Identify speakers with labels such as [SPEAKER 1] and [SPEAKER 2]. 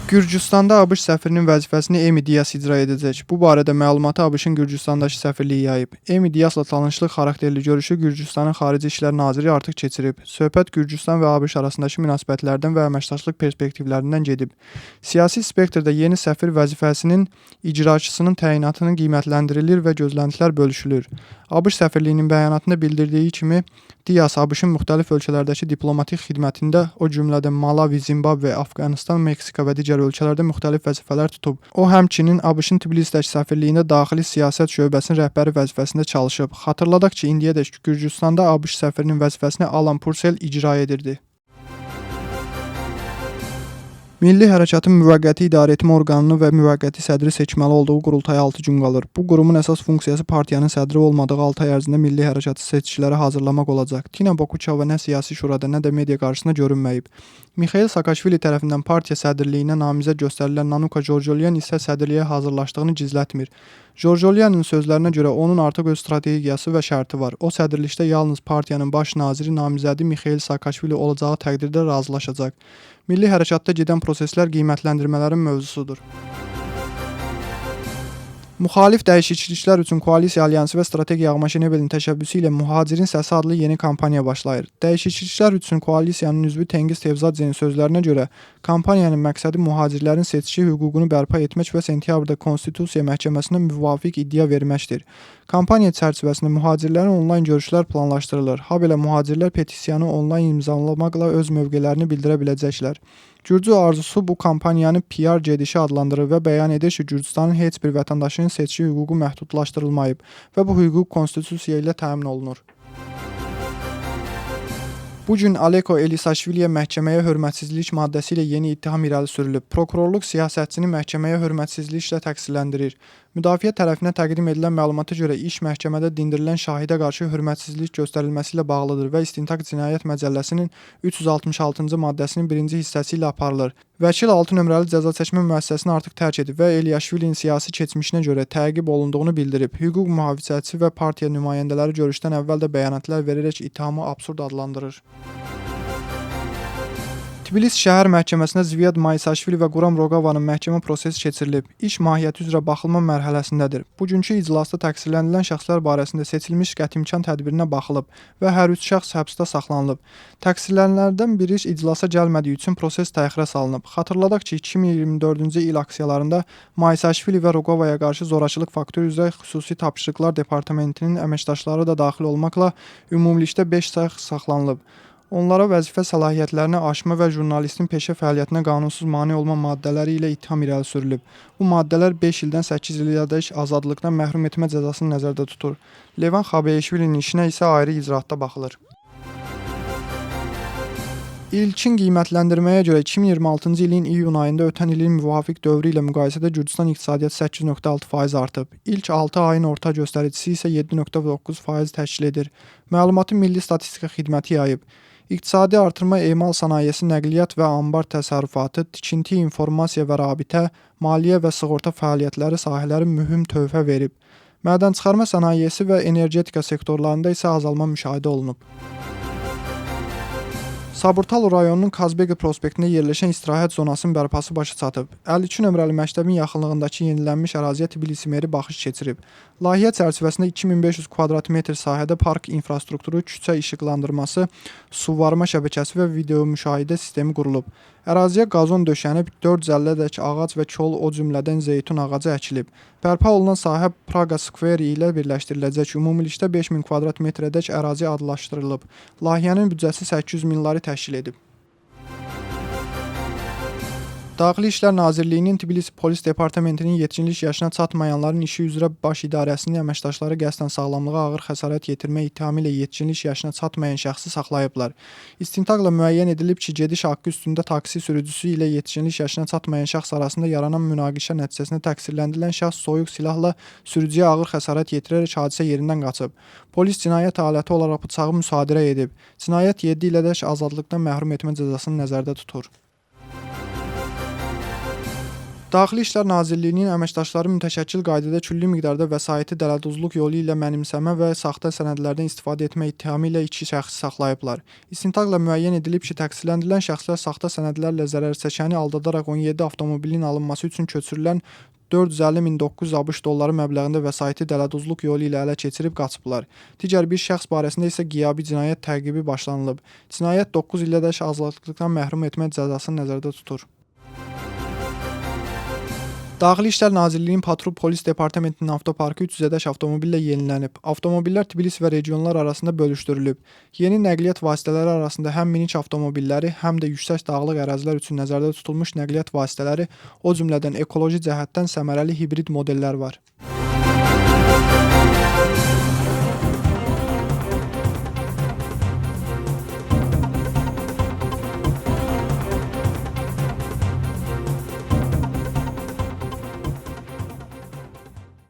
[SPEAKER 1] Gürcüstanda ABŞ səfirinin vəzifəsini Emi Dias icra edəcək. Bu barədə məlumatı ABŞ-ın Gürcüstandakı səfirliyi yayıb. Emi Diasla tanışlıq xarakterli görüşü Gürcüstanın Xarici İşlər Naziri artıq keçirib. Söhbət Gürcüstan və ABŞ arasındakı münasibətlərdən və əməkdaşlıq perspektivlərindən gedib. Siyasi spektrdə yeni səfir vəzifəsinin icraçısının təyinatının qiymətləndirilir və gözləntilər bölüşülür. ABŞ səfirliyinin bəyanatında bildirdiyi kimi, Dias ABŞ-ın müxtəlif ölkələrdəki diplomatik xidmətində, o cümlədən Malavi, Zimbabve, Afqanistan, Meksika və digər ölkələrdə müxtəlif vəzifələr tutub. O həmçinin ABC-ın Tbilisidəki səfirliyində daxili siyasət şöbəsinin rəhbəri vəzifəsində çalışıb. Xatırladaq ki, indiyədək Gürcüstanda ABŞ səfirinin vəzifəsini Alan Purcell icra edirdi. Milli Hərəkatın müvəqqəti idarəetmə orqanını və müvəqqəti sədri seçməli olduğu qurultaya 6 gün qalır. Bu qurumun əsas funksiyası partiyanın sədri olmadığı 6 ay ərzində milli hərəkatı seçkiləri hazırlamaq olacaq. Tina Bokuçova nə siyasi şurada, nə də media qarşısında görünməyib. Mixail Saakashvili tərəfindən partiya sədrliyinə namizəd göstərilən Nanuka Jorjolyan isə sədrliyə hazırlaşdığını gizlətmir. Jorjolyanın sözlərinə görə onun artıq öz strategiyası və şərti var. O sədrlikdə yalnız partiyanın baş naziri namizədi Mixail Saakashvili olacağı təqdirdə razılaşacaq. Milli hərəkatda gedən proseslər qiymətləndirmələrin mövzusudur. Müxalif dəyişikliklər üçün Koalisiya Alyansı və Strategiya Ağmaşenebelin təşəbbüsü ilə Mühacirin Səsi adlı yeni kampaniya başlayır. Dəyişikliklər üçün koalisiyanın üzvü Tengiz Tevzadzenin sözlərinə görə, kampaniyanın məqsədi mühacirlərin seçki hüququnu bərpa etmək və sentyabrda Konstitusiya Məhkəməsinə müvafiq iddia verməkdir. Kampaniya çərçivəsində mühacirlərin onlayn görüşlər planlaşdırılır. Habelə mühacirlər petisiyanı onlayn imzalamaqla öz mövqelərini bildirə biləcəklər. Gürcü arzusu bu kampaniyanı PR gedişi adlandırır və bəyan edir ki, Gürcüstanın heç bir vətəndaşının seçki hüququ məhdudlaşdırılmayıb və bu hüquq konstitusiya ilə təmin olunur. Bu gün Aleko Elisaşviliyə məhkəməyə hörmətsizlik maddəsi ilə yeni ittiham irəli sürülüb. Prokurorluq siyasətçini məhkəməyə hörmətsizliklə təqsirləndirir. Müdafiə tərəfinə təqdim edilən məlumata görə iş məhkəmədə dindirilən şahidə qarşı hörmətsizlik göstərilməsi ilə bağlıdır və İstintaq Cinayət Məcəlləsinin 366-cı maddəsinin 1-ci hissəsi ilə aparılır. Vəkil 6 nömrəli cəza çəkmə müəssisəsini artıq tərk edib və Eliaşvilinin siyasi keçmişinə görə təqib olunduğunu bildirib. Hüquq mühafizəçisi və partiya nümayəndələri görüşdən əvvəl də bəyanatlar verərək ittihamı absurd adlandırır. Tbilisi şəhər məhkəməsinə Zviad Maysaşvili və Quram Roqovanın məhkəmə prosesi keçirilib. İş mahiyyəti üzrə baxılma mərhələsindədir. Bugünkü iclasda təqsirlənilən şəxslər barəsində seçilmiş qətimkan tədbirinə baxılıb və hər üç şəxs həbsdə saxlanılıb. Təqsirlənənlərdən biri iclasa gəlmədiyi üçün proses təxirə salınıb. Xatırladaq ki, 2024-cü il aksiyalarında Maysaşvili və Roqovaya qarşı zorakılıq faktı üzrə xüsusi tapşırıqlar departamentinin əməkdaşları da daxil olmaqla ümumilikdə 5 şəxs saxlanılıb. Onlara vəzifə səlahiyyətlərini aşma və jurnalistin peşə fəaliyyətinə qanunsuz mane olma maddələri ilə ittiham irəli sürülüb. Bu maddələr 5 ildən 8 ilyədək azadlıqdan məhrum etmə cəzasını nəzərdə tutur. Levan Xabeyeşvilinin işinə isə ayrı icraatda baxılır. İlkin qiymətləndirməyə görə 2026-cı ilin iyun ayında ötən ilin müvafiq dövrü ilə müqayisədə Gürcüstan iqtisadiyyatı 8,6% artıb. İlk 6 ayın orta göstəricisi isə 7,9% təşkil edir. Məlumatı Milli Statistika Xidməti yayıb. İqtisadi artırma emal sənayesi, nəqliyyat və anbar təsərrüfatı, tikinti, informasiya və rabitə, maliyyə və sığorta fəaliyyətləri sahələri mühüm töhfə verib. Mədən çıxarma sənayesi və energetika sektorlarında isə azalma müşahidə olunub. Saburtal rayonunun Kazbegi prospektində yerləşən istirahət zonasının bərpası başa çatıb. 52 nömrəli məktəbin yaxınlığındakı yenilənmiş əraziyə Tbilisi meri baxış keçirib. Layihə çərçivəsində 2500 kvadrat metr sahədə park infrastrukturu, küçə işıqlandırması, suvarma şəbəkəsi və video müşahidə sistemi qurulub. Əraziyə qazon döşənib, 450-dək ağac və kol, o cümlədən zeytun ağacı əkilib. Bərpa olunan sahə Praga Square ilə birləşdiriləcək. Ümumilikdə 5000 kvadrat metrədək ərazi adlaşdırılıb. Layihənin büdcəsi 800 min lari təşkil edib. Daxili İşlər Nazirliyinin Tbilisi Polis Departamentinin yetkinlik yaşına çatmayanların işi üzrə baş idarəsinin əməkdaşları qəsdən sağlamlığa ağır xəsarət yetirmə ittihamı ilə yetkinlik yaşına çatmayan şəxsi saxlayıblar. İstintaqla müəyyən edilib ki, gediş haqqı üstündə taksi sürücüsü ilə yetkinlik yaşına çatmayan şəxs arasında yaranan münaqişə nəticəsində təqsirləndirilən şəxs soyuq silahla sürücüyə ağır xəsarət yetirərək hadisə yerindən qaçıb. Polis cinayət aləti olaraq bıçağı müsadirə edib. Cinayət 7 ilədək azadlıqdan məhrum etmə cəzasını nəzərdə tutur. Daxili İşlər Nazirliyinin əməkdaşları mütəşəkkil qaydada külli miqdarda vəsaiti dələduzluq yolu ilə mənimsəmə və saxta sənədlərdən istifadə etmə ittihamı ilə 2 şəxsi saxlayıblar. İstintaqla müəyyən edilib ki, təqsirləndirilən şəxslər saxta sənədlərlə zərərçəkəni aldadaraq 17 avtomobilin alınması üçün köçürülən 450.900 ABŞ dolları məbləğində vəsaiti dələduzluq yolu ilə ələ keçirib qaçıblar. Digər bir şəxs barəsində isə qiyabi cinayət təqibi başlanılıb. Cinayət 9 ilədək azadlıqdan məhrum etmə cəzasını nəzərdə tutur. Daxili İşlər Nazirliyinin Patrul Polis Departamentinin avtoparkı 300 ədəş avtomobillə yenilənib. Avtomobillər Tbilisi və regionlar arasında bölüşdürülüb. Yeni nəqliyyat vasitələri arasında həm minik avtomobilləri, həm də yüksək dağlıq ərazilər üçün nəzərdə tutulmuş nəqliyyat vasitələri, o cümlədən ekoloji cəhətdən səmərəli hibrid modellər var.